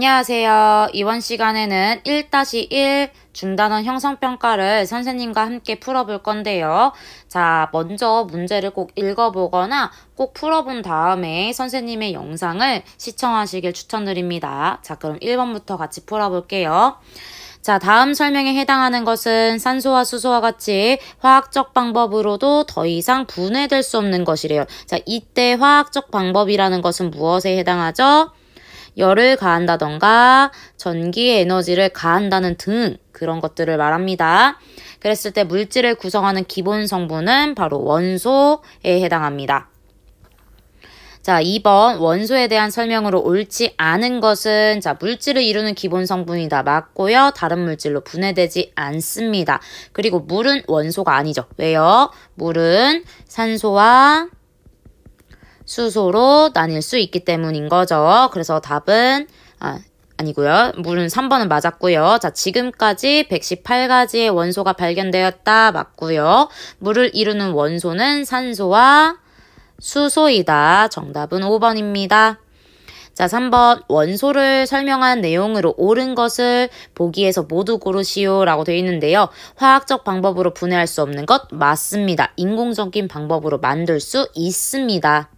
안녕하세요. 이번 시간에는 1-1 중단원 형성평가를 선생님과 함께 풀어볼 건데요. 자, 먼저 문제를 꼭 읽어보거나 꼭 풀어본 다음에 선생님의 영상을 시청하시길 추천드립니다. 자, 그럼 1번부터 같이 풀어볼게요. 자, 다음 설명에 해당하는 것은 산소와 수소와 같이 화학적 방법으로도 더 이상 분해될 수 없는 것이래요. 자, 이때 화학적 방법이라는 것은 무엇에 해당하죠? 열을 가한다던가 전기 에너지를 가한다는 등 그런 것들을 말합니다. 그랬을 때 물질을 구성하는 기본 성분은 바로 원소에 해당합니다. 자, 2번 원소에 대한 설명으로 옳지 않은 것은 자, 물질을 이루는 기본 성분이다. 맞고요. 다른 물질로 분해되지 않습니다. 그리고 물은 원소가 아니죠. 왜요? 물은 산소와 수소로 나뉠 수 있기 때문인 거죠. 그래서 답은 아니고요. 물은 3번은 맞았고요. 자, 지금까지 118가지의 원소가 발견되었다. 맞고요. 물을 이루는 원소는 산소와 수소이다. 정답은 5번입니다. 자, 3번 원소를 설명한 내용으로 옳은 것을 보기에서 모두 고르시오 라고 되어 있는데요. 화학적 방법으로 분해할 수 없는 것 맞습니다. 인공적인 방법으로 만들 수 있습니다.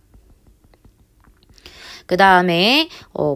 그 다음에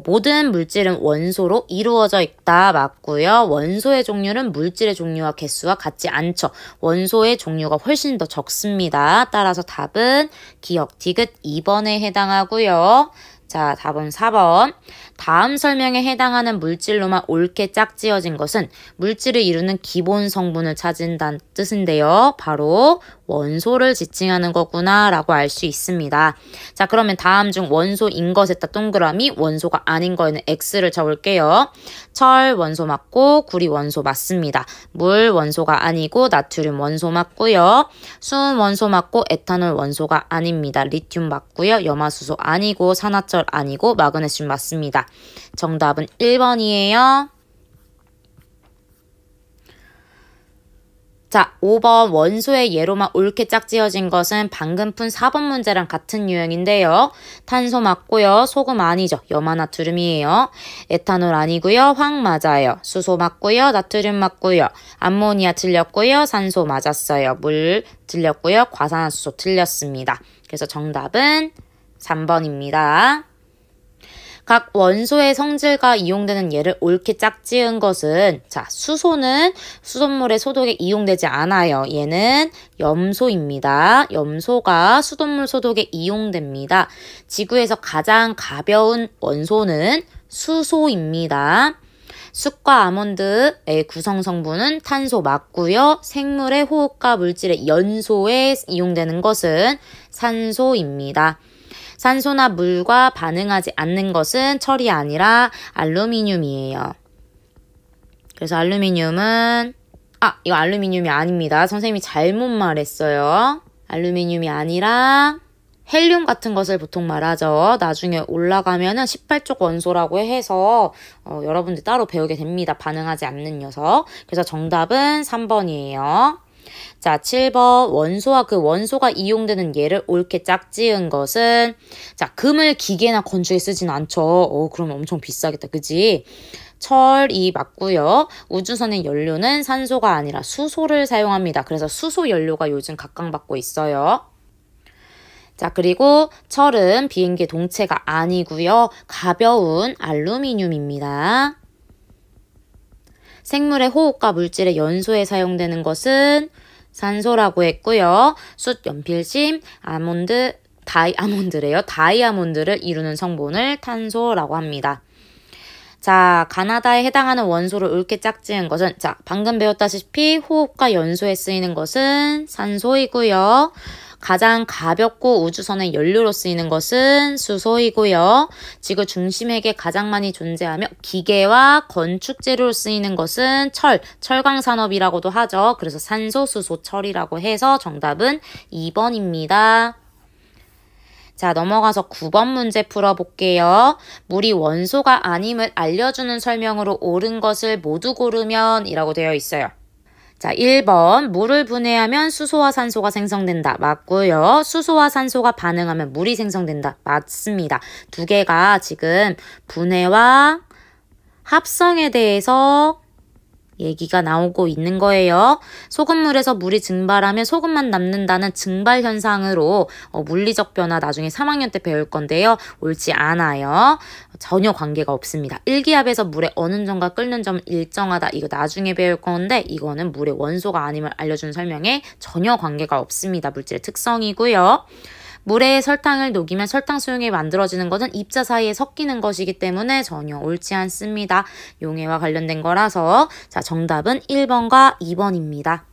모든 물질은 원소로 이루어져 있다. 맞고요. 원소의 종류는 물질의 종류와 개수와 같지 않죠. 원소의 종류가 훨씬 더 적습니다. 따라서 답은 기억 디귿 2번에 해당하고요. 자, 답은 4번. 다음 설명에 해당하는 물질로만 옳게 짝지어진 것은 물질을 이루는 기본 성분을 찾은다는 뜻인데요. 바로 원소를 지칭하는 거구나 라고 알 수 있습니다. 자, 그러면 다음 중 원소인 것에다 동그라미, 원소가 아닌 거에는 X를 쳐볼게요. 철 원소 맞고 구리 원소 맞습니다. 물 원소가 아니고 나트륨 원소 맞고요. 수은 원소 맞고 에탄올 원소가 아닙니다. 리튬 맞고요. 염화수소 아니고 산화철 아니고 마그네슘 맞습니다. 정답은 1번이에요. 자, 5번 원소의 예로만 옳게 짝지어진 것은 방금 푼 4번 문제랑 같은 유형인데요. 탄소 맞고요. 소금 아니죠. 염화나트륨이에요. 에탄올 아니고요. 황 맞아요. 수소 맞고요. 나트륨 맞고요. 암모니아 틀렸고요. 산소 맞았어요. 물 틀렸고요. 과산화수소 틀렸습니다. 그래서 정답은 3번입니다. 각 원소의 성질과 이용되는 예를 옳게 짝지은 것은 자, 수소는 수돗물의 소독에 이용되지 않아요. 얘는 염소입니다. 염소가 수돗물 소독에 이용됩니다. 지구에서 가장 가벼운 원소는 수소입니다. 쑥과 아몬드의 구성 성분은 탄소 맞고요. 생물의 호흡과 물질의 연소에 이용되는 것은 산소입니다. 산소나 물과 반응하지 않는 것은 철이 아니라 알루미늄이에요. 그래서 알루미늄은 이거 알루미늄이 아닙니다. 선생님이 잘못 말했어요. 알루미늄이 아니라 헬륨 같은 것을 보통 말하죠. 나중에 올라가면은 18족 원소라고 해서 여러분들 따로 배우게 됩니다. 반응하지 않는 녀석. 그래서 정답은 3번이에요. 자, 7번 원소와 그 원소가 이용되는 예를 옳게 짝지은 것은 자, 금을 기계나 건축에 쓰진 않죠. 그러면 엄청 비싸겠다. 그지? 철이 맞고요. 우주선의 연료는 산소가 아니라 수소를 사용합니다. 그래서 수소 연료가 요즘 각광받고 있어요. 자, 그리고 철은 비행기 동체가 아니고요. 가벼운 알루미늄입니다. 생물의 호흡과 물질의 연소에 사용되는 것은 산소라고 했고요. 숯, 연필심, 다이아몬드를 이루는 성분을 탄소라고 합니다. 자, 가나다에 해당하는 원소를 옳게 짝지은 것은 자, 방금 배웠다시피 호흡과 연소에 쓰이는 것은 산소이고요. 가장 가볍고 우주선의 연료로 쓰이는 것은 수소이고요. 지구 중심핵에 가장 많이 존재하며 기계와 건축 재료로 쓰이는 것은 철강산업이라고도 하죠. 그래서 산소, 수소, 철이라고 해서 정답은 2번입니다. 자, 넘어가서 9번 문제 풀어볼게요. 물이 원소가 아님을 알려주는 설명으로 옳은 것을 모두 고르면 이라고 되어 있어요. 자, 1번 물을 분해하면 수소와 산소가 생성된다. 맞고요. 수소와 산소가 반응하면 물이 생성된다. 맞습니다. 두 개가 지금 분해와 합성에 대해서 얘기가 나오고 있는 거예요. 소금물에서 물이 증발하면 소금만 남는다는 증발 현상으로 물리적 변화 나중에 3학년 때 배울 건데요. 옳지 않아요. 전혀 관계가 없습니다. 일기압에서 물의 어느 점과 끓는 점은 일정하다. 이거 나중에 배울 건데 이거는 물의 원소가 아님을 알려주는 설명에 전혀 관계가 없습니다. 물질의 특성이고요. 물에 설탕을 녹이면 설탕 수용이 만들어지는 것은 입자 사이에 섞이는 것이기 때문에 전혀 옳지 않습니다. 용해와 관련된 거라서 자 정답은 1번과 2번입니다.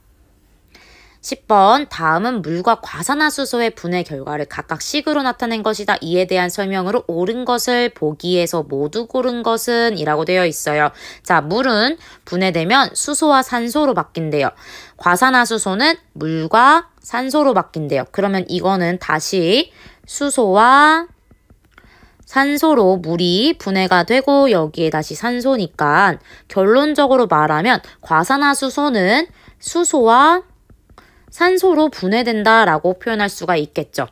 10번 다음은 물과 과산화수소의 분해 결과를 각각 식으로 나타낸 것이다. 이에 대한 설명으로 옳은 것을 보기에서 모두 고른 것은 이라고 되어 있어요. 자 물은 분해되면 수소와 산소로 바뀐대요. 과산화수소는 물과 산소로 바뀐대요. 그러면 이거는 다시 수소와 산소로 물이 분해가 되고 여기에 다시 산소니까 결론적으로 말하면 과산화수소는 수소와 산소로 분해된다라고 표현할 수가 있겠죠.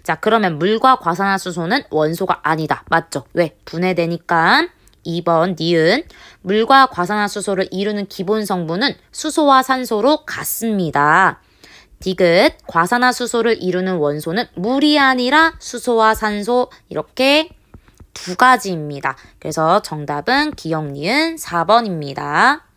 자, 그러면 물과 과산화수소는 원소가 아니다. 맞죠? 왜? 분해되니까 2번 니은 물과 과산화수소를 이루는 기본 성분은 수소와 산소로 같습니다. 디귿 과산화수소를 이루는 원소는 물이 아니라 수소와 산소 이렇게 두 가지입니다. 그래서 정답은 기억 니은 4번입니다.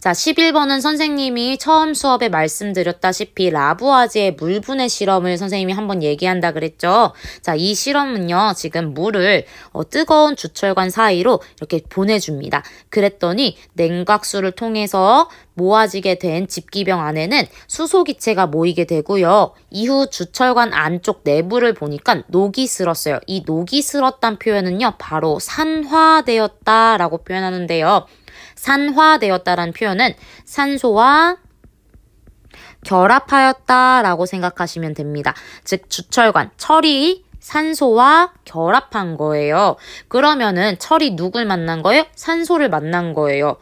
자, 11번은 선생님이 처음 수업에 말씀드렸다시피 라부아지의 물분해 실험을 선생님이 한번 얘기한다 그랬죠. 자, 이 실험은요. 지금 물을 뜨거운 주철관 사이로 이렇게 보내줍니다. 그랬더니 냉각수를 통해서 모아지게 된 집기병 안에는 수소기체가 모이게 되고요. 이후 주철관 안쪽 내부를 보니까 녹이 슬었어요. 이 녹이 슬었다는 표현은요. 바로 산화되었다라고 표현하는데요. 산화되었다라는 표현은 산소와 결합하였다라고 생각하시면 됩니다. 즉 주철관, 철이 산소와 결합한 거예요. 그러면은 철이 누굴 만난 거예요? 산소를 만난 거예요.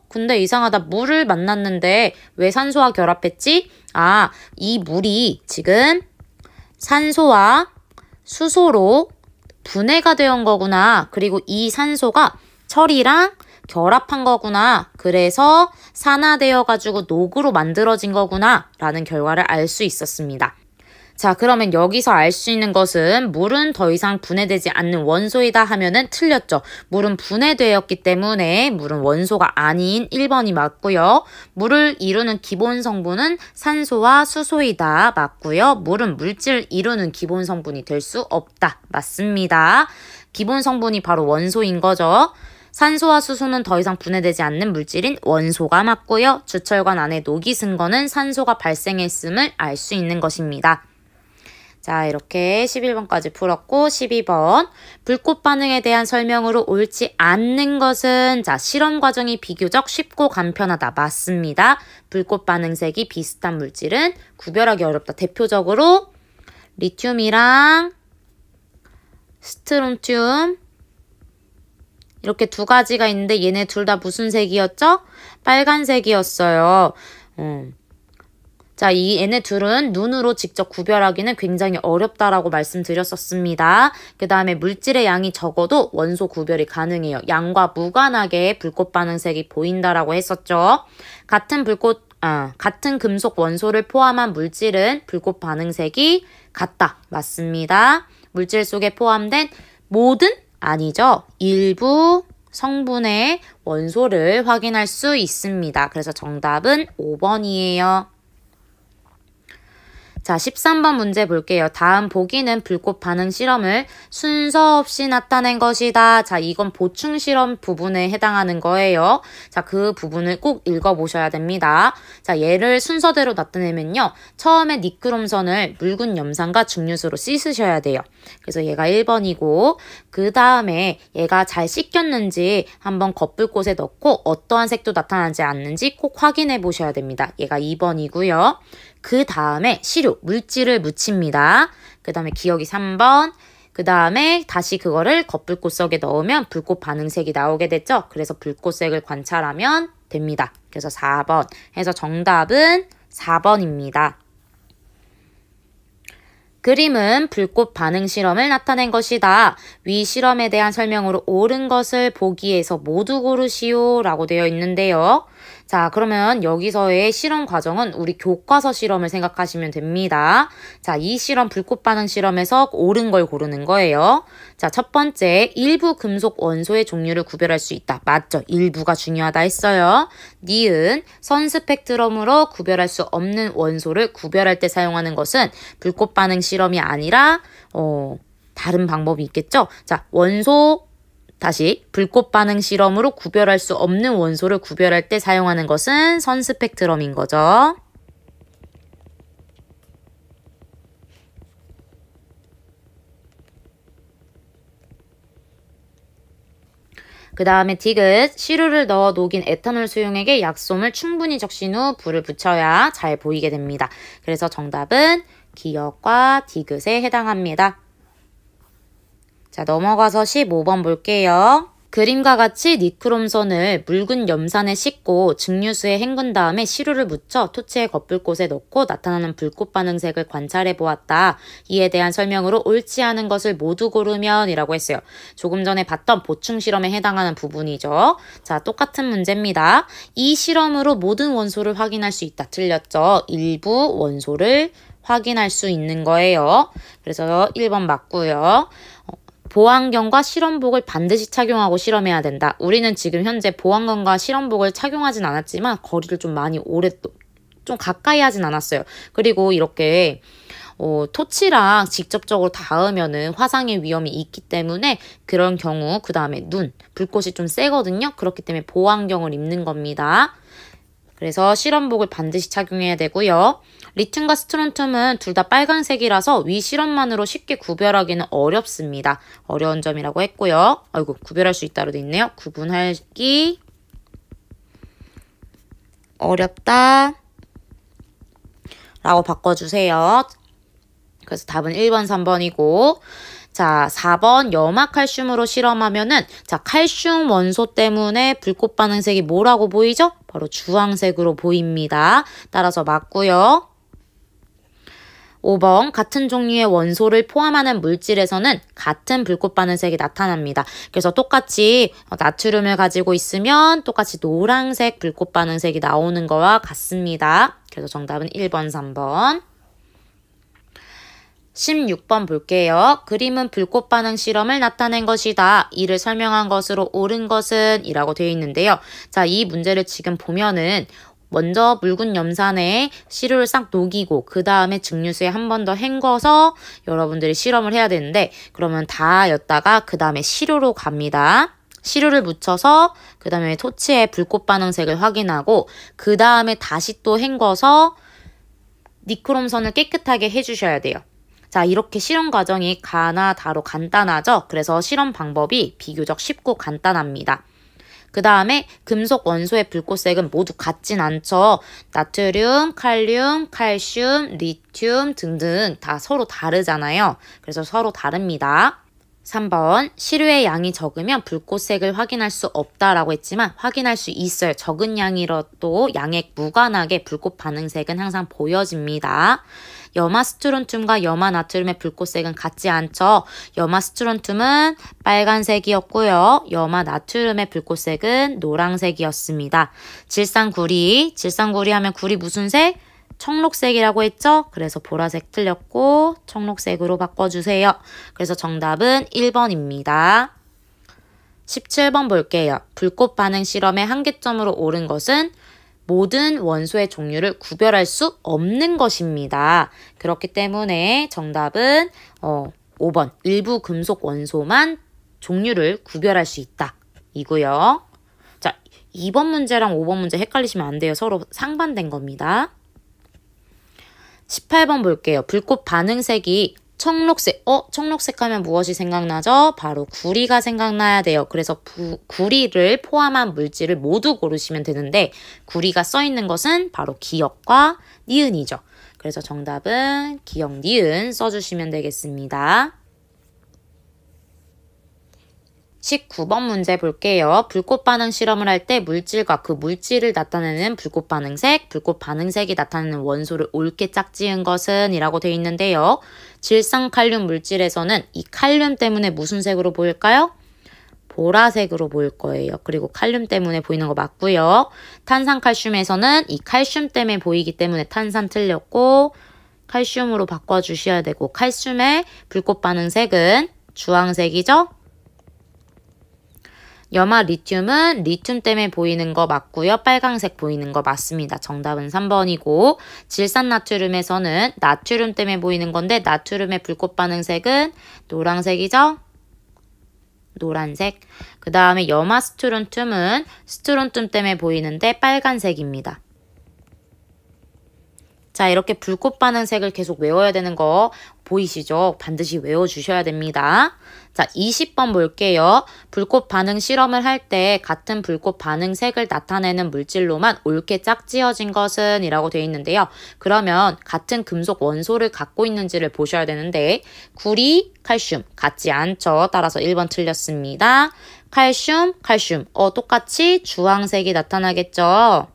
근데 이상하다. 물을 만났는데 왜 산소와 결합했지? 아, 이 물이 지금 산소와 수소로 분해가 되온 거구나. 그리고 이 산소가 철이랑 결합한 거구나. 그래서 산화되어가지고 녹으로 만들어진 거구나. 라는 결과를 알 수 있었습니다. 자, 그러면 여기서 알 수 있는 것은 물은 더 이상 분해되지 않는 원소이다 하면은 틀렸죠. 물은 분해되었기 때문에 물은 원소가 아닌 1번이 맞고요. 물을 이루는 기본 성분은 산소와 수소이다. 맞고요. 물은 물질을 이루는 기본 성분이 될 수 없다. 맞습니다. 기본 성분이 바로 원소인 거죠. 산소와 수소는 더 이상 분해되지 않는 물질인 원소가 맞고요. 주철관 안에 녹이 쓴 거는 산소가 발생했음을 알 수 있는 것입니다. 자, 이렇게 11번까지 풀었고 12번 불꽃 반응에 대한 설명으로 옳지 않는 것은 자, 실험 과정이 비교적 쉽고 간편하다. 맞습니다. 불꽃 반응색이 비슷한 물질은 구별하기 어렵다. 대표적으로 리튬이랑 스트론튬 이렇게 두 가지가 있는데 얘네 둘 다 무슨 색이었죠? 빨간색이었어요. 자, 얘네 둘은 눈으로 직접 구별하기는 굉장히 어렵다라고 말씀드렸었습니다. 그 다음에 물질의 양이 적어도 원소 구별이 가능해요. 양과 무관하게 불꽃 반응색이 보인다라고 했었죠. 같은 금속 원소를 포함한 물질은 불꽃 반응색이 같다. 맞습니다. 물질 속에 포함된 모든 아니죠. 일부 성분의 원소를 확인할 수 있습니다. 그래서 정답은 5번이에요. 자, 13번 문제 볼게요. 다음 보기는 불꽃 반응 실험을 순서 없이 나타낸 것이다. 자, 이건 보충 실험 부분에 해당하는 거예요. 자, 그 부분을 꼭 읽어보셔야 됩니다. 자, 얘를 순서대로 나타내면요. 처음에 니크롬선을 묽은 염산과 중류수로 씻으셔야 돼요. 그래서 얘가 1번이고 그 다음에 얘가 잘 씻겼는지 한번 겉불꽃에 넣고 어떠한 색도 나타나지 않는지 꼭 확인해 보셔야 됩니다. 얘가 2번이고요. 그 다음에 시료, 물질을 묻힙니다. 그 다음에 기억이 3번. 그 다음에 다시 그거를 겉불꽃 속에 넣으면 불꽃 반응색이 나오게 됐죠. 그래서 불꽃색을 관찰하면 됩니다. 그래서 4번. 해서 정답은 4번입니다. 그림은 불꽃 반응 실험을 나타낸 것이다. 위 실험에 대한 설명으로 옳은 것을 보기에서 모두 고르시오 라고 되어 있는데요. 자, 그러면 여기서의 실험 과정은 우리 교과서 실험을 생각하시면 됩니다. 자, 이 실험 불꽃 반응 실험에서 옳은 걸 고르는 거예요. 자, 첫 번째, 일부 금속 원소의 종류를 구별할 수 있다. 맞죠? 일부가 중요하다 했어요. 니은, 선 스펙트럼으로 구별할 수 없는 원소를 구별할 때 사용하는 것은 불꽃 반응 실험이 아니라 다른 방법이 있겠죠? 자, 다시 불꽃 반응 실험으로 구별할 수 없는 원소를 구별할 때 사용하는 것은 선 스펙트럼인 거죠. 그 다음에 디귿, 시루를 넣어 녹인 에탄올 수용액에 약솜을 충분히 적신 후 불을 붙여야 잘 보이게 됩니다. 그래서 정답은 기역과 디귿에 해당합니다. 자, 넘어가서 15번 볼게요. 그림과 같이 니크롬선을 묽은 염산에 씻고 증류수에 헹군 다음에 시루를 묻혀 토치의 겉불꽃에 넣고 나타나는 불꽃 반응색을 관찰해 보았다. 이에 대한 설명으로 옳지 않은 것을 모두 고르면 이라고 했어요. 조금 전에 봤던 보충 실험에 해당하는 부분이죠. 자, 똑같은 문제입니다. 이 실험으로 모든 원소를 확인할 수 있다. 틀렸죠? 일부 원소를 확인할 수 있는 거예요. 그래서 1번 맞고요. 보안경과 실험복을 반드시 착용하고 실험해야 된다. 우리는 지금 현재 보안경과 실험복을 착용하진 않았지만 거리를 좀 많이 좀 가까이 하진 않았어요. 그리고 이렇게 토치랑 직접적으로 닿으면은 화상의 위험이 있기 때문에 그런 경우 그 다음에 불꽃이 좀 세거든요. 그렇기 때문에 보안경을 입는 겁니다. 그래서 실험복을 반드시 착용해야 되고요. 리튬과 스트론튬은 둘 다 빨간색이라서 위 실험만으로 쉽게 구별하기는 어렵습니다. 어려운 점이라고 했고요. 아이고, 구별할 수 있다로 돼 있네요. 구분하기 어렵다 라고 바꿔주세요. 그래서 답은 1번, 3번이고 자, 4번 염화칼슘으로 실험하면은 자, 칼슘 원소 때문에 불꽃 반응색이 뭐라고 보이죠? 바로 주황색으로 보입니다. 따라서 맞고요. 5번 같은 종류의 원소를 포함하는 물질에서는 같은 불꽃 반응색이 나타납니다. 그래서 똑같이 나트륨을 가지고 있으면 똑같이 노란색 불꽃 반응색이 나오는 거와 같습니다. 그래서 정답은 1번, 3번. 16번 볼게요. 그림은 불꽃 반응 실험을 나타낸 것이다. 이를 설명한 것으로 옳은 것은 이라고 되어 있는데요. 자, 이 문제를 지금 보면은 먼저 묽은 염산에 시루를 싹 녹이고 그 다음에 증류수에 한 번 더 헹궈서 여러분들이 실험을 해야 되는데 그러면 다 였다가 그 다음에 시루로 갑니다. 시루를 묻혀서 그 다음에 토치의 불꽃 반응색을 확인하고 그 다음에 다시 또 헹궈서 니크롬선을 깨끗하게 해주셔야 돼요. 자, 이렇게 실험 과정이 가나다로 간단하죠? 그래서 실험 방법이 비교적 쉽고 간단합니다. 그 다음에 금속 원소의 불꽃색은 모두 같진 않죠. 나트륨, 칼륨, 칼슘, 리튬 등등 다 서로 다르잖아요. 그래서 서로 다릅니다. 3번, 시루의 양이 적으면 불꽃색을 확인할 수 없다라고 했지만 확인할 수 있어요. 적은 양이라도 양에 무관하게 불꽃 반응색은 항상 보여집니다. 염화스트론튬과 염화나트륨의 불꽃색은 같지 않죠. 염화스트론튬은 빨간색이었고요. 염화나트륨의 불꽃색은 노란색이었습니다. 질산구리 하면 구리 무슨 색? 청록색이라고 했죠? 그래서 보라색 틀렸고 청록색으로 바꿔주세요. 그래서 정답은 1번입니다. 17번 볼게요. 불꽃 반응 실험의 한계점으로 옳은 것은 모든 원소의 종류를 구별할 수 없는 것입니다. 그렇기 때문에 정답은 5번 일부 금속 원소만 종류를 구별할 수 있다 이고요. 자, 2번 문제랑 5번 문제 헷갈리시면 안 돼요. 서로 상반된 겁니다. 18번 볼게요. 불꽃 반응색이 청록색, 청록색 하면 무엇이 생각나죠? 바로 구리가 생각나야 돼요. 그래서 구리를 포함한 물질을 모두 고르시면 되는데 구리가 써있는 것은 바로 기역과 니은이죠. 그래서 정답은 기역, 니은 써주시면 되겠습니다. 19번 문제 볼게요. 불꽃 반응 실험을 할 때 물질과 그 물질을 나타내는 불꽃 반응색, 불꽃 반응색이 나타내는 원소를 옳게 짝지은 것은 이라고 되어 있는데요. 질산칼륨 물질에서는 이 칼륨 때문에 무슨 색으로 보일까요? 보라색으로 보일 거예요. 그리고 칼륨 때문에 보이는 거 맞고요. 탄산칼슘에서는 이 칼슘 때문에 보이기 때문에 탄산 틀렸고 칼슘으로 바꿔주셔야 되고 칼슘의 불꽃 반응색은 주황색이죠? 염화 리튬은 리튬 때문에 보이는 거 맞고요. 빨강색 보이는 거 맞습니다. 정답은 3번이고 질산 나트륨에서는 나트륨 때문에 보이는 건데 나트륨의 불꽃 반응색은 노란색이죠? 노란색. 그 다음에 염화 스트론튬은 스트론튬 때문에 보이는데 빨간색입니다. 자, 이렇게 불꽃 반응색을 계속 외워야 되는 거 보이시죠? 반드시 외워주셔야 됩니다. 자, 20번 볼게요. 불꽃 반응 실험을 할 때 같은 불꽃 반응색을 나타내는 물질로만 옳게 짝지어진 것은 이라고 되어 있는데요. 그러면 같은 금속 원소를 갖고 있는지를 보셔야 되는데 구리, 칼슘 같지 않죠? 따라서 1번 틀렸습니다. 칼슘, 똑같이 주황색이 나타나겠죠?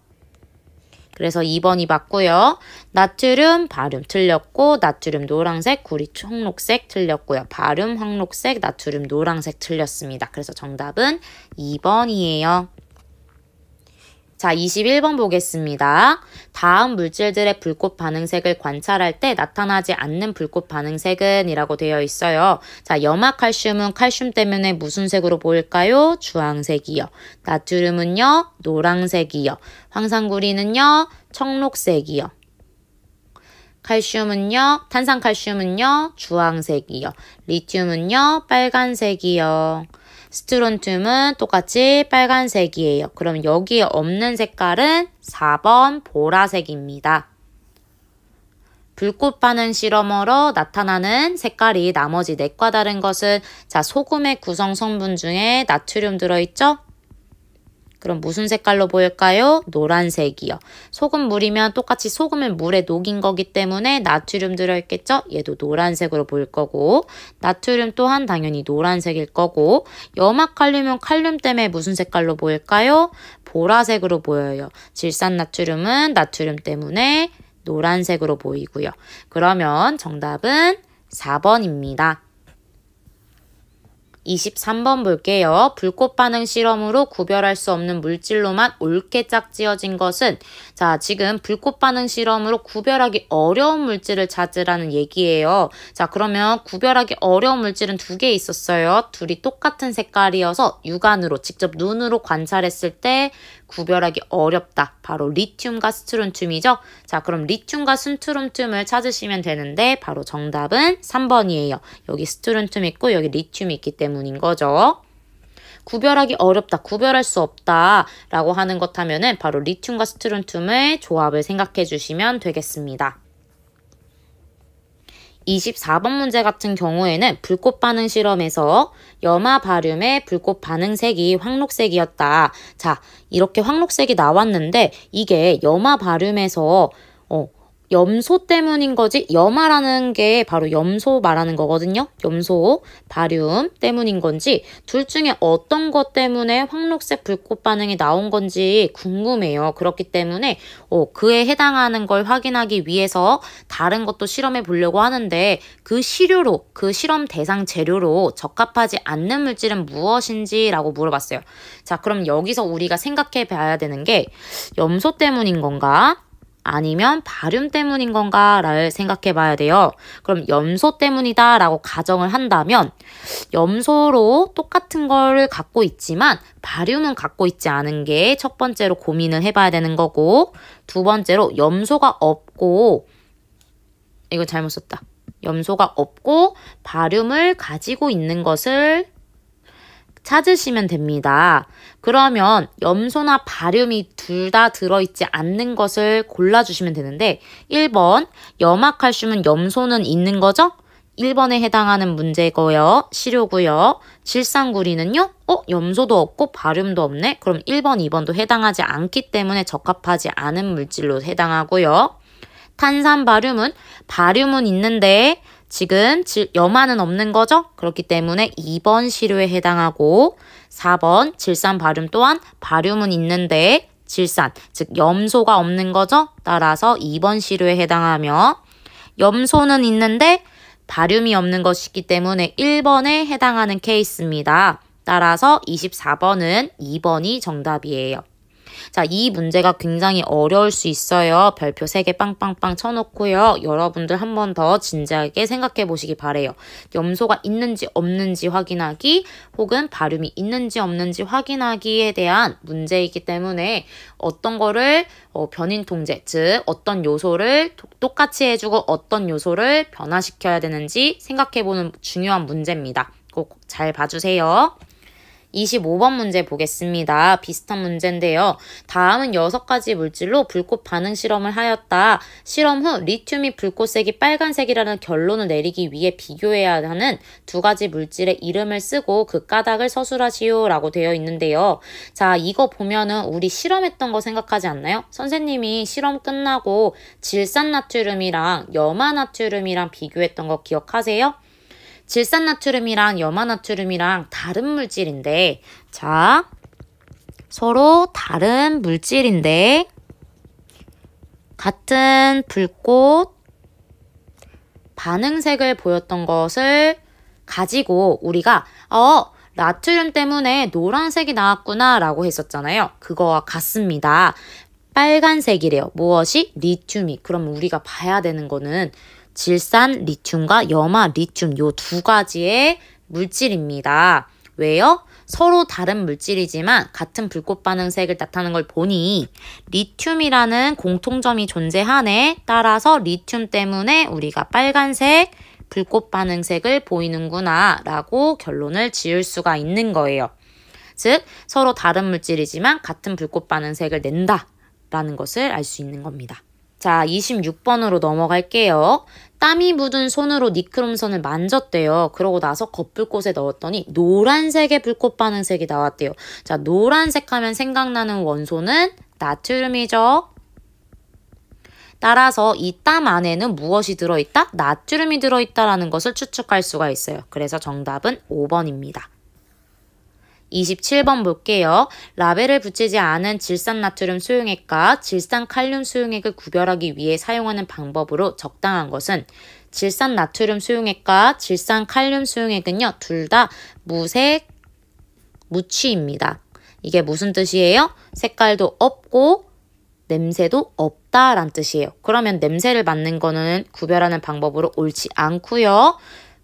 그래서 2번이 맞고요. 나트륨, 바륨 틀렸고 나트륨 노란색, 구리 청록색 틀렸고요. 바륨 황록색, 나트륨 노란색 틀렸습니다. 그래서 정답은 2번이에요. 자, 21번 보겠습니다. 다음 물질들의 불꽃 반응색을 관찰할 때 나타나지 않는 불꽃 반응색은 이라고 되어 있어요. 자, 염화칼슘은 칼슘 때문에 무슨 색으로 보일까요? 주황색이요. 나트륨은요? 노란색이요. 황산구리는요? 청록색이요. 칼슘은요? 탄산칼슘은요? 주황색이요. 리튬은요? 빨간색이요. 스트론튬은 똑같이 빨간색이에요. 그럼 여기에 없는 색깔은 4번 보라색입니다. 불꽃 반응 실험으로 나타나는 색깔이 나머지 4과 다른 것은 자, 소금의 구성 성분 중에 나트륨 들어있죠? 그럼 무슨 색깔로 보일까요? 노란색이요. 소금물이면 똑같이 소금을 물에 녹인 거기 때문에 나트륨 들어있겠죠? 얘도 노란색으로 보일 거고 나트륨 또한 당연히 노란색일 거고 염화칼륨은 칼륨 때문에 무슨 색깔로 보일까요? 보라색으로 보여요. 질산나트륨은 나트륨 때문에 노란색으로 보이고요. 그러면 정답은 4번입니다. 23번 볼게요. 불꽃 반응 실험으로 구별할 수 없는 물질로만 옳게 짝지어진 것은 자, 지금 불꽃 반응 실험으로 구별하기 어려운 물질을 찾으라는 얘기예요. 자, 그러면 구별하기 어려운 물질은 2개 있었어요. 둘이 똑같은 색깔이어서 육안으로 직접 눈으로 관찰했을 때 구별하기 어렵다. 바로 리튬과 스트론튬이죠. 자, 그럼 리튬과 스트론튬을 찾으시면 되는데 바로 정답은 3번이에요. 여기 스트론튬 있고 여기 리튬이 있기 때문인 거죠. 구별하기 어렵다, 구별할 수 없다 라고 하는 것 하면은 바로 리튬과 스트론튬의 조합을 생각해 주시면 되겠습니다. 24번 문제 같은 경우에는 불꽃 반응 실험에서 염화 바륨의 불꽃 반응색이 황록색이었다. 자, 이렇게 황록색이 나왔는데 이게 염화 바륨에서 염소 때문인 거지 염화라는 게 바로 염소 말하는 거거든요. 염소, 바륨 때문인 건지 둘 중에 어떤 것 때문에 황록색 불꽃 반응이 나온 건지 궁금해요. 그렇기 때문에 그에 해당하는 걸 확인하기 위해서 다른 것도 실험해 보려고 하는데 그 시료로, 그 실험 대상 재료로 적합하지 않는 물질은 무엇인지라고 물어봤어요. 자, 그럼 여기서 우리가 생각해 봐야 되는 게 염소 때문인 건가? 아니면 바륨 때문인 건가를 생각해 봐야 돼요. 그럼 염소 때문이다 라고 가정을 한다면 염소로 똑같은 거를 갖고 있지만 바륨은 갖고 있지 않은 게 첫 번째로 고민을 해봐야 되는 거고 두 번째로 염소가 없고 이거 잘못 썼다. 염소가 없고 바륨을 가지고 있는 것을 찾으시면 됩니다. 그러면 염소나 바륨이 둘 다 들어있지 않는 것을 골라주시면 되는데 1번 염화칼슘은 염소는 있는 거죠? 1번에 해당하는 문제고요. 시료고요. 질산구리는요? 염소도 없고 바륨도 없네? 그럼 1번, 2번도 해당하지 않기 때문에 적합하지 않은 물질로 해당하고요. 탄산바륨은 바륨은 있는데 지금 염화는 없는 거죠? 그렇기 때문에 2번 시료에 해당하고 4번 질산 바륨 또한 바륨은 있는데 질산, 즉 염소가 없는 거죠? 따라서 2번 시료에 해당하며 염소는 있는데 바륨이 없는 것이기 때문에 1번에 해당하는 케이스입니다. 따라서 24번은 2번이 정답이에요. 자, 이 문제가 굉장히 어려울 수 있어요. 별표 3개 빵빵빵 쳐놓고요. 여러분들 한 번 더 진지하게 생각해 보시기 바래요. 염소가 있는지 없는지 확인하기 혹은 바륨이 있는지 없는지 확인하기에 대한 문제이기 때문에 어떤 거를 변인 통제, 즉 어떤 요소를 똑같이 해주고 어떤 요소를 변화시켜야 되는지 생각해 보는 중요한 문제입니다. 꼭 잘 봐주세요. 25번 문제 보겠습니다. 비슷한 문제인데요. 다음은 6가지 물질로 불꽃 반응 실험을 하였다. 실험 후 리튬이 불꽃색이 빨간색이라는 결론을 내리기 위해 비교해야 하는 2가지 물질의 이름을 쓰고 그 까닭을 서술하시오 라고 되어 있는데요. 자, 이거 보면은 우리 실험했던 거 생각하지 않나요? 선생님이 실험 끝나고 질산나트륨이랑 염화나트륨이랑 비교했던 거 기억하세요? 질산나트륨이랑 염화나트륨이랑 다른 물질인데, 자, 서로 다른 물질인데 같은 불꽃 반응색을 보였던 것을 가지고 우리가 나트륨 때문에 노란색이 나왔구나 라고 했었잖아요. 그거와 같습니다. 빨간색이래요. 무엇이? 리튬이. 그럼 우리가 봐야 되는 거는 질산 리튬과 염화 리튬 요 2가지의 물질입니다. 왜요? 서로 다른 물질이지만 같은 불꽃 반응색을 나타내는 걸 보니 리튬이라는 공통점이 존재하네. 따라서 리튬 때문에 우리가 빨간색 불꽃 반응색을 보이는구나 라고 결론을 지을 수가 있는 거예요. 즉 서로 다른 물질이지만 같은 불꽃 반응색을 낸다 라는 것을 알 수 있는 겁니다. 자, 26번으로 넘어갈게요. 땀이 묻은 손으로 니크롬선을 만졌대요. 그러고 나서 겉불꽃에 넣었더니 노란색의 불꽃 반응색이 나왔대요. 자, 노란색 하면 생각나는 원소는 나트륨이죠. 따라서 이 땀 안에는 무엇이 들어있다? 나트륨이 들어있다라는 것을 추측할 수가 있어요. 그래서 정답은 5번입니다. 27번 볼게요. 라벨을 붙이지 않은 질산나트륨 수용액과 질산칼륨 수용액을 구별하기 위해 사용하는 방법으로 적당한 것은 질산나트륨 수용액과 질산칼륨 수용액은요. 둘 다 무색, 무취입니다. 이게 무슨 뜻이에요? 색깔도 없고 냄새도 없다란 뜻이에요. 그러면 냄새를 맡는 거는 구별하는 방법으로 옳지 않고요.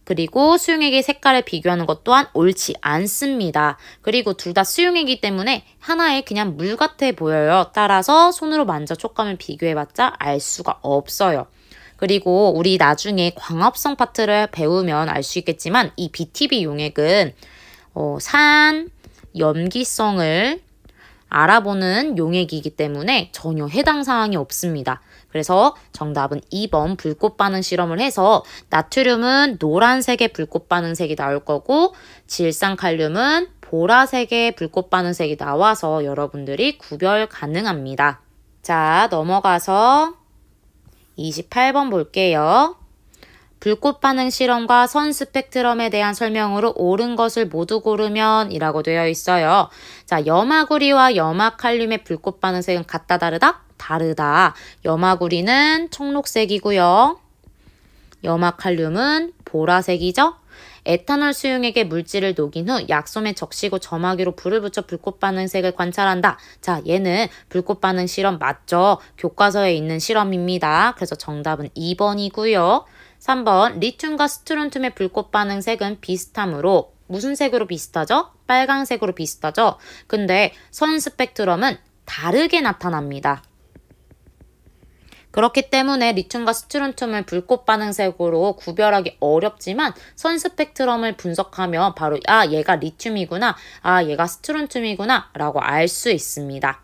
그리고 수용액의 색깔을 비교하는 것 또한 옳지 않습니다. 그리고 둘 다 수용액이기 때문에 하나의 그냥 물 같아 보여요. 따라서 손으로 만져 촉감을 비교해봤자 알 수가 없어요. 그리고 우리 나중에 광합성 파트를 배우면 알 수 있겠지만 이 BTB 용액은 산, 염기성을 알아보는 용액이기 때문에 전혀 해당 사항이 없습니다. 그래서 정답은 2번 불꽃 반응 실험을 해서 나트륨은 노란색의 불꽃 반응색이 나올 거고 질산칼륨은 보라색의 불꽃 반응색이 나와서 여러분들이 구별 가능합니다. 자, 넘어가서 28번 볼게요. 불꽃 반응 실험과 선 스펙트럼에 대한 설명으로 옳은 것을 모두 고르면 이라고 되어 있어요. 자, 염화구리와 염화칼륨의 불꽃 반응색은 같다 다르다? 다르다. 염화구리는 청록색이고요. 염화칼륨은 보라색이죠. 에탄올 수용액에 물질을 녹인 후 약솜에 적시고 점화기로 불을 붙여 불꽃 반응색을 관찰한다. 자, 얘는 불꽃 반응 실험 맞죠? 교과서에 있는 실험입니다. 그래서 정답은 2번이고요. 3번 리튬과 스트론튬의 불꽃 반응색은 비슷하므로 무슨 색으로 비슷하죠? 빨강색으로 비슷하죠? 근데 선 스펙트럼은 다르게 나타납니다. 그렇기 때문에 리튬과 스트론튬을 불꽃 반응색으로 구별하기 어렵지만 선 스펙트럼을 분석하면 바로 얘가 리튬이구나, 얘가 스트론튬이구나 라고 알 수 있습니다.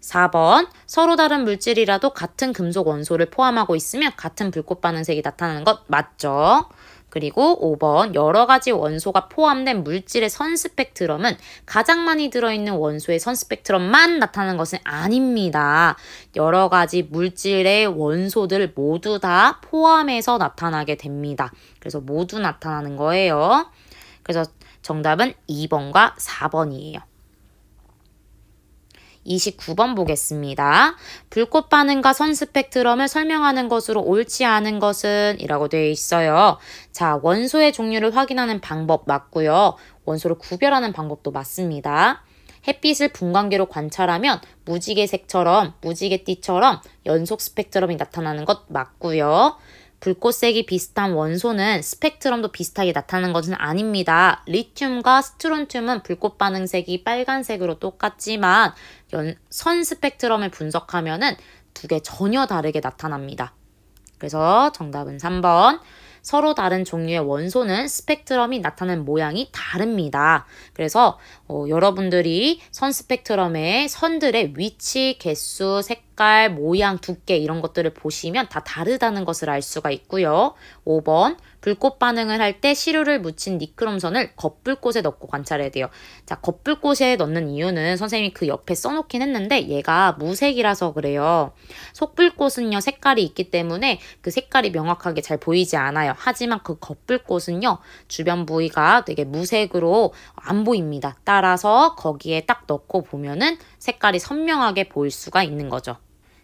4번 서로 다른 물질이라도 같은 금속 원소를 포함하고 있으면 같은 불꽃 반응색이 나타나는 것 맞죠? 그리고 5번 여러 가지 원소가 포함된 물질의 선 스펙트럼은 가장 많이 들어있는 원소의 선 스펙트럼만 나타나는 것은 아닙니다. 여러 가지 물질의 원소들 모두 다 포함해서 나타나게 됩니다. 그래서 모두 나타나는 거예요. 그래서 정답은 2번과 4번이에요. 29번 보겠습니다. 불꽃 반응과 선 스펙트럼을 설명하는 것으로 옳지 않은 것은 이라고 되어 있어요. 자, 원소의 종류를 확인하는 방법 맞고요. 원소를 구별하는 방법도 맞습니다. 햇빛을 분광기로 관찰하면 무지개색처럼 무지개띠처럼 연속 스펙트럼이 나타나는 것 맞고요. 불꽃색이 비슷한 원소는 스펙트럼도 비슷하게 나타나는 것은 아닙니다. 리튬과 스트론튬은 불꽃 반응색이 빨간색으로 똑같지만 선 스펙트럼을 분석하면은 두 개 전혀 다르게 나타납니다. 그래서 정답은 3번. 서로 다른 종류의 원소는 스펙트럼이 나타나는 모양이 다릅니다. 그래서 여러분들이 선 스펙트럼의 선들의 위치, 개수, 색깔, 모양, 두께 이런 것들을 보시면 다 다르다는 것을 알 수가 있고요. 5번 불꽃 반응을 할 때 시료를 묻힌 니크롬선을 겉불꽃에 넣고 관찰해야 돼요. 자, 겉불꽃에 넣는 이유는 선생님이 그 옆에 써놓긴 했는데 얘가 무색이라서 그래요. 속불꽃은요 색깔이 있기 때문에 그 색깔이 명확하게 잘 보이지 않아요. 하지만 그 겉불꽃은요 주변 부위가 되게 무색으로 안 보입니다. 따라서 거기에 딱 넣고 보면은 색깔이 선명하게 보일 수가 있는 거죠.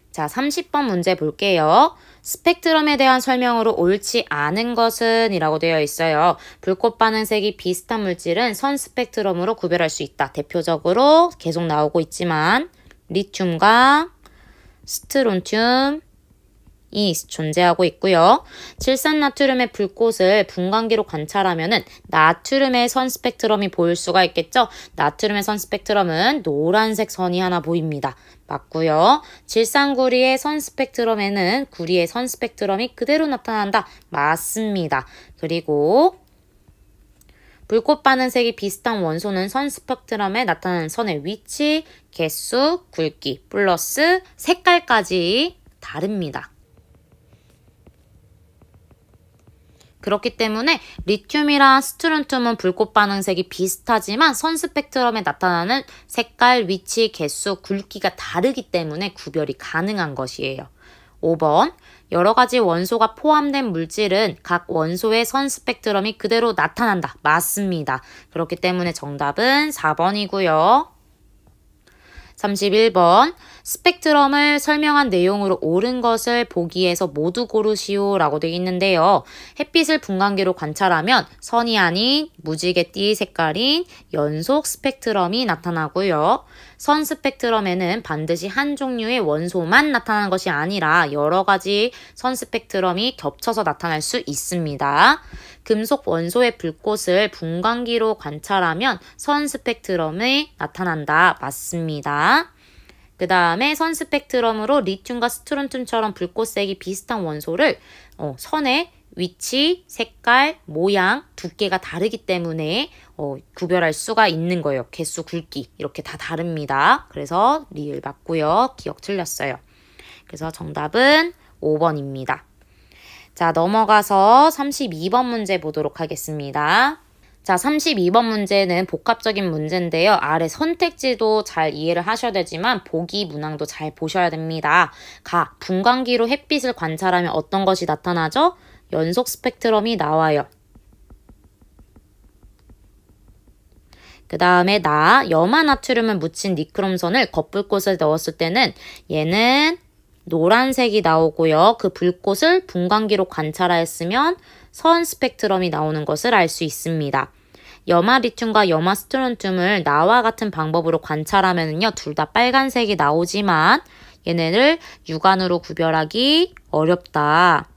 자, 30번 문제 볼게요. 스펙트럼에 대한 설명으로 옳지 않은 것은 이라고 되어 있어요. 불꽃 반응색이 비슷한 물질은 선 스펙트럼으로 구별할 수 있다. 대표적으로 계속 나오고 있지만 리튬과 스트론튬 이 존재하고 있고요. 질산나트륨의 불꽃을 분광기로 관찰하면은 나트륨의 선 스펙트럼이 보일 수가 있겠죠. 나트륨의 선 스펙트럼은 노란색 선이 하나 보입니다. 맞고요. 질산구리의 선 스펙트럼에는 구리의 선 스펙트럼이 그대로 나타난다. 맞습니다. 그리고 불꽃 반응색이 비슷한 원소는 선 스펙트럼에 나타나는 선의 위치, 개수, 굵기, 플러스 색깔까지 다릅니다. 그렇기 때문에 리튬이랑 스트론튬은 불꽃 반응색이 비슷하지만 선 스펙트럼에 나타나는 색깔, 위치, 개수, 굵기가 다르기 때문에 구별이 가능한 것이에요. 5번 여러 가지 원소가 포함된 물질은 각 원소의 선 스펙트럼이 그대로 나타난다. 맞습니다. 그렇기 때문에 정답은 4번이고요. 31번 스펙트럼을 설명한 내용으로 옳은 것을 보기에서 모두 고르시오 라고 되어 있는데요. 햇빛을 분광기로 관찰하면 선이 아닌 무지개띠 색깔인 연속 스펙트럼이 나타나고요. 선 스펙트럼에는 반드시 한 종류의 원소만 나타나는 것이 아니라 여러 가지 선 스펙트럼이 겹쳐서 나타날 수 있습니다. 금속 원소의 불꽃을 분광기로 관찰하면 선 스펙트럼이 나타난다. 맞습니다. 그 다음에 선 스펙트럼으로 리튬과 스트론튬처럼 불꽃색이 비슷한 원소를 선의 위치, 색깔, 모양, 두께가 다르기 때문에 구별할 수가 있는 거예요. 개수, 굵기 이렇게 다 다릅니다. 그래서 리을 맞고요. 기억 틀렸어요. 그래서 정답은 5번입니다. 자, 넘어가서 32번 문제 보도록 하겠습니다. 자, 32번 문제는 복합적인 문제인데요. 아래 선택지도 잘 이해를 하셔야 되지만 보기 문항도 잘 보셔야 됩니다. 분광기로 햇빛을 관찰하면 어떤 것이 나타나죠? 연속 스펙트럼이 나와요. 그 다음에 염화나트륨을 묻힌 니크롬선을 겉불꽃에 넣었을 때는 얘는 노란색이 나오고요. 그 불꽃을 분광기로 관찰하였으면 선 스펙트럼이 나오는 것을 알 수 있습니다. 염화 리튬과 염화 스트론튬을 나와 같은 방법으로 관찰하면요. 둘 다 빨간색이 나오지만 얘네를 육안으로 구별하기 어렵다.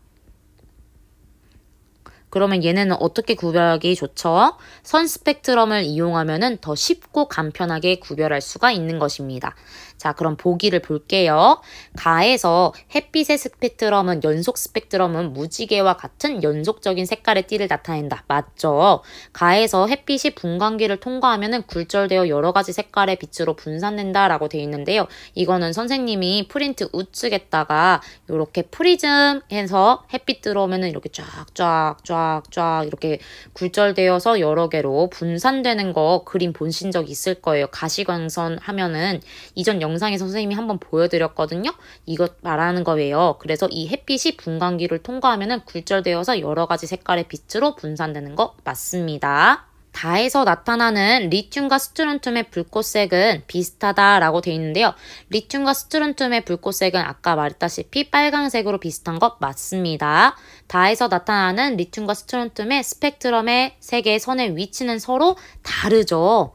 그러면 얘네는 어떻게 구별하기 좋죠? 선 스펙트럼을 이용하면 더 쉽고 간편하게 구별할 수가 있는 것입니다. 자, 그럼 보기를 볼게요. 가에서 햇빛의 스펙트럼은 연속 스펙트럼은 무지개와 같은 연속적인 색깔의 띠를 나타낸다. 맞죠? 가에서 햇빛이 분광기를 통과하면 굴절되어 여러 가지 색깔의 빛으로 분산된다라고 되어 있는데요. 이거는 선생님이 프린트 우측에다가 이렇게 프리즘해서 햇빛 들어오면 이렇게 쫙쫙쫙 쫙쫙 이렇게 굴절되어서 여러 개로 분산되는 거 그림 보신 적 있을 거예요. 가시광선 하면은 이전 영상에서 선생님이 한번 보여드렸거든요. 이것 말하는 거예요. 그래서 이 햇빛이 분광기를 통과하면은 굴절되어서 여러 가지 색깔의 빛으로 분산되는 거 맞습니다. 다에서 나타나는 리튬과 스트론튬의 불꽃색은 비슷하다라고 되어 있는데요. 리튬과 스트론튬의 불꽃색은 아까 말했다시피 빨강색으로 비슷한 것 맞습니다. 다에서 나타나는 리튬과 스트론튬의 스펙트럼의 세 개의 선의 위치는 서로 다르죠.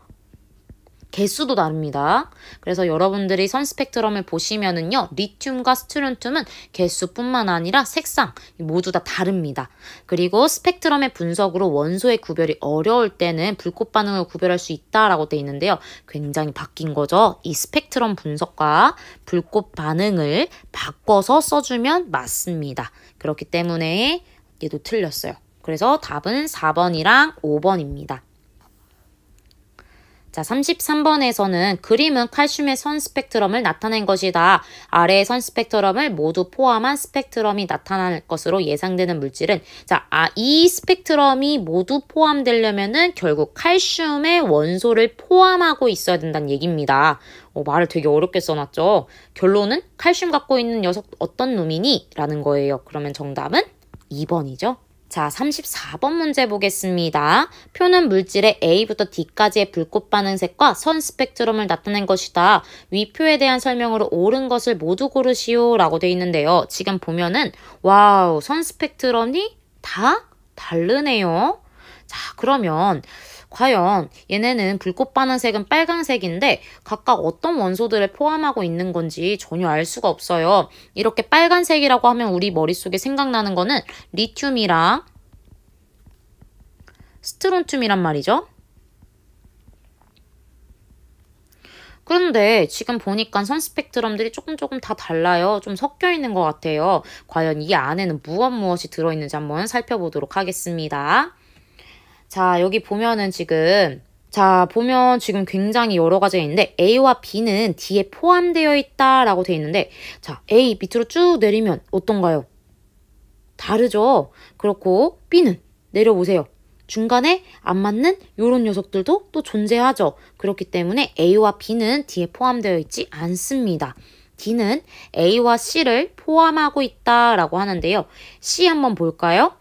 개수도 다릅니다. 그래서 여러분들이 선 스펙트럼을 보시면은요. 리튬과 스트론튬은 개수뿐만 아니라 색상 모두 다 다릅니다. 그리고 스펙트럼의 분석으로 원소의 구별이 어려울 때는 불꽃 반응을 구별할 수 있다라고 되어 있는데요. 굉장히 바뀐 거죠. 이 스펙트럼 분석과 불꽃 반응을 바꿔서 써주면 맞습니다. 그렇기 때문에 얘도 틀렸어요. 그래서 답은 4번이랑 5번입니다. 자, 33번에서는 그림은 칼슘의 선 스펙트럼을 나타낸 것이다. 아래의 선 스펙트럼을 모두 포함한 스펙트럼이 나타날 것으로 예상되는 물질은 이 스펙트럼이 모두 포함되려면은 결국 칼슘의 원소를 포함하고 있어야 된다는 얘기입니다. 말을 되게 어렵게 써놨죠. 결론은 칼슘 갖고 있는 녀석 어떤 놈이니? 라는 거예요. 그러면 정답은 2번이죠. 자, 34번 문제 보겠습니다. 표는 물질의 A부터 D까지의 불꽃 반응색과 선 스펙트럼을 나타낸 것이다. 위 표에 대한 설명으로 옳은 것을 모두 고르시오 라고 되어 있는데요. 지금 보면은 와우, 선 스펙트럼이 다 다르네요. 자, 그러면 과연 얘네는 불꽃 반응색은 빨간색인데 각각 어떤 원소들을 포함하고 있는 건지 전혀 알 수가 없어요. 이렇게 빨간색이라고 하면 우리 머릿속에 생각나는 거는 리튬이랑 스트론튬이란 말이죠. 그런데 지금 보니까 선 스펙트럼들이 조금 다 달라요. 좀 섞여 있는 것 같아요. 과연 이 안에는 무엇이 들어있는지 한번 살펴보도록 하겠습니다. 자, 여기 보면은 지금 굉장히 여러 가지가 있는데 A와 B는 D에 포함되어 있다라고 되어 있는데 자, A 밑으로 쭉 내리면 어떤가요? 다르죠? 그렇고 B는 내려보세요. 중간에 안 맞는 이런 녀석들도 또 존재하죠. 그렇기 때문에 A와 B는 D에 포함되어 있지 않습니다. D는 A와 C를 포함하고 있다라고 하는데요. C 한번 볼까요?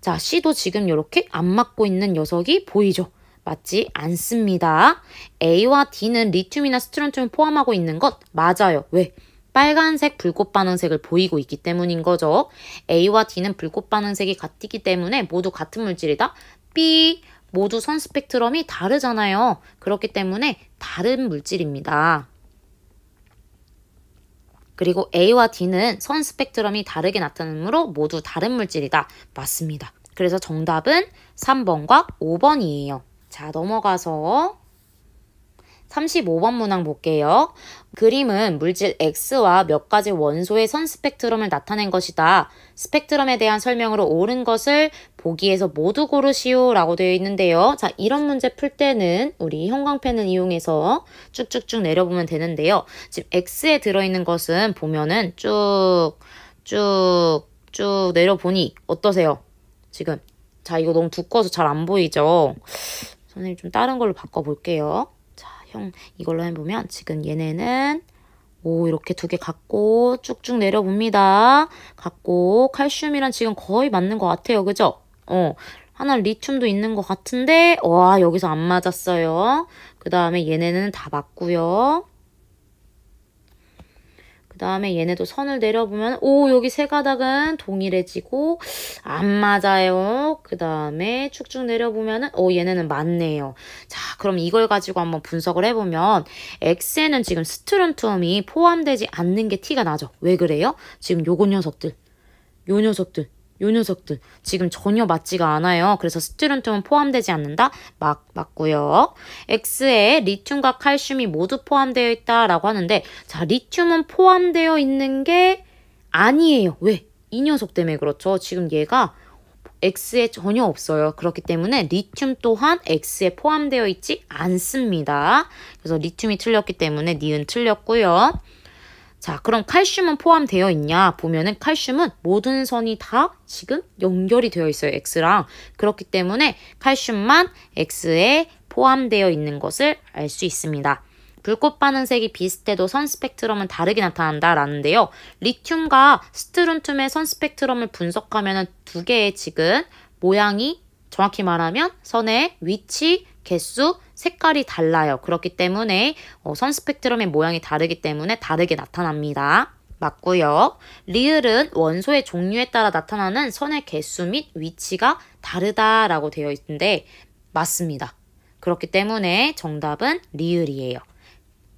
자, C도 지금 이렇게 안 맞고 있는 녀석이 보이죠? 맞지 않습니다. A와 D는 리튬이나 스트론튬을 포함하고 있는 것 맞아요. 왜? 빨간색 불꽃 반응색을 보이고 있기 때문인 거죠. A와 D는 불꽃 반응색이 같기 때문에 모두 같은 물질이다. B, 모두 선 스펙트럼이 다르잖아요. 그렇기 때문에 다른 물질입니다. 그리고 A와 D는 선 스펙트럼이 다르게 나타나므로 모두 다른 물질이다. 맞습니다. 그래서 정답은 3번과 5번이에요. 자, 넘어가서 35번 문항 볼게요. 그림은 물질 X와 몇 가지 원소의 선 스펙트럼을 나타낸 것이다. 스펙트럼에 대한 설명으로 옳은 것을 보기에서 모두 고르시오 라고 되어 있는데요. 자, 이런 문제 풀 때는 우리 형광펜을 이용해서 쭉쭉쭉 내려보면 되는데요. 지금 X에 들어있는 것은 보면은 쭉쭉 내려보니 어떠세요? 지금 자, 이거 너무 두꺼워서 잘 안 보이죠? 선생님 좀 다른 걸로 바꿔볼게요. 이걸로 해보면 지금 얘네는 이렇게 두 개 같고 쭉쭉 내려봅니다. 같고 칼슘이랑 지금 거의 맞는 것 같아요. 그죠? 하나 리튬도 있는 것 같은데 와, 여기서 안 맞았어요. 그 다음에 얘네는 다 맞고요. 그 다음에 얘네도 선을 내려보면 여기 세 가닥은 동일해지고 안 맞아요. 그 다음에 쭉쭉 내려보면은 얘네는 맞네요. 자, 그럼 이걸 가지고 한번 분석을 해보면 X에는 지금 스트론튬이 포함되지 않는 게 티가 나죠. 왜 그래요? 지금 요 녀석들 지금 전혀 맞지가 않아요. 그래서 스트론튬은 포함되지 않는다? 맞고요. X에 리튬과 칼슘이 모두 포함되어 있다라고 하는데 자, 리튬은 포함되어 있는 게 아니에요. 왜? 이 녀석 때문에 그렇죠. 지금 얘가 X에 전혀 없어요. 그렇기 때문에 리튬 또한 X에 포함되어 있지 않습니다. 그래서 리튬이 틀렸기 때문에 니은 틀렸고요. 자, 그럼 칼슘은 포함되어 있냐? 보면은 칼슘은 모든 선이 다 지금 연결이 되어 있어요. X랑. 그렇기 때문에 칼슘만 X에 포함되어 있는 것을 알 수 있습니다. 불꽃 반응색이 비슷해도 선 스펙트럼은 다르게 나타난다라는데요. 리튬과 스트론튬의 선 스펙트럼을 분석하면 두 개의 지금 모양이 정확히 말하면 선의 위치, 개수, 색깔이 달라요. 그렇기 때문에 선 스펙트럼의 모양이 다르기 때문에 다르게 나타납니다. 맞고요. 리을은 원소의 종류에 따라 나타나는 선의 개수 및 위치가 다르다라고 되어 있는데 맞습니다. 그렇기 때문에 정답은 리을이에요.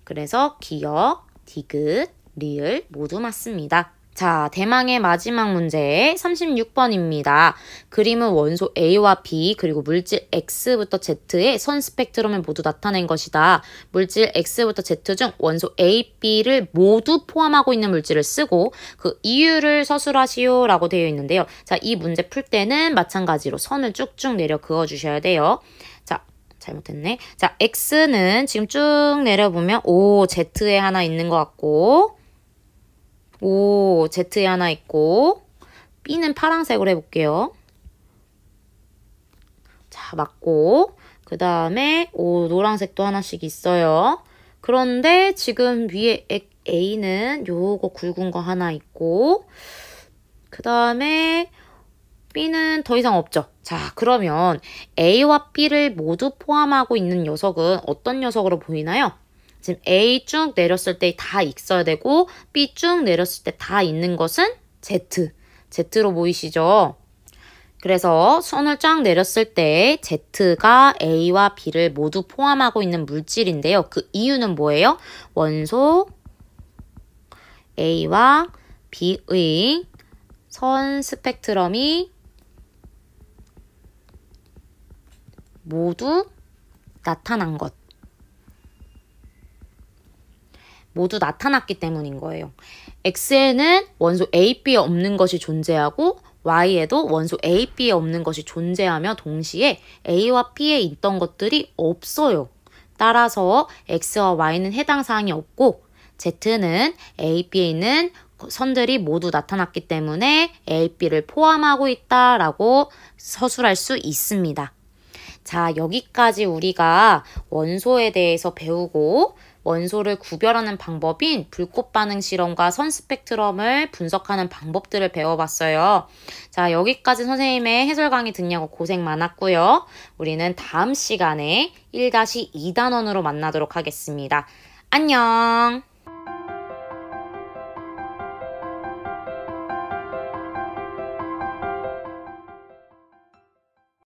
그래서 기역, 디귿, 리을 모두 맞습니다. 자, 대망의 마지막 문제 36번입니다. 그림은 원소 A와 B 그리고 물질 X부터 Z의 선 스펙트럼을 모두 나타낸 것이다. 물질 X부터 Z 중 원소 A, B를 모두 포함하고 있는 물질을 쓰고 그 이유를 서술하시오 라고 되어 있는데요. 자, 이 문제 풀 때는 마찬가지로 선을 쭉쭉 내려 그어주셔야 돼요. 자, 잘못했네. 자, X는 지금 쭉 내려보면 Z에 하나 있는 것 같고 Z에 하나 있고 B는 파란색으로 해볼게요. 자, 맞고 그 다음에 노란색도 하나씩 있어요. 그런데 지금 위에 A는 요거 굵은 거 하나 있고 그 다음에 B는 더 이상 없죠. 자, 그러면 A와 B를 모두 포함하고 있는 녀석은 어떤 녀석으로 보이나요? 지금 A 쭉 내렸을 때 다 있어야 되고 B 쭉 내렸을 때 다 있는 것은 Z. Z로 보이시죠? 그래서 선을 쫙 내렸을 때 Z가 A와 B를 모두 포함하고 있는 물질인데요. 그 이유는 뭐예요? 원소 A와 B의 선 스펙트럼이 모두 나타난 것. 모두 나타났기 때문인 거예요. X에는 원소 A, B에 없는 것이 존재하고 Y에도 원소 A, B에 없는 것이 존재하며 동시에 A와 B에 있던 것들이 없어요. 따라서 X와 Y는 해당 사항이 없고 Z는 A, B에 있는 선들이 모두 나타났기 때문에 A, B를 포함하고 있다라고 서술할 수 있습니다. 자, 여기까지 우리가 원소에 대해서 배우고 원소를 구별하는 방법인 불꽃 반응 실험과 선 스펙트럼을 분석하는 방법들을 배워봤어요. 자, 여기까지 선생님의 해설 강의 듣냐고 고생 많았고요. 우리는 다음 시간에 1-2단원으로 만나도록 하겠습니다. 안녕!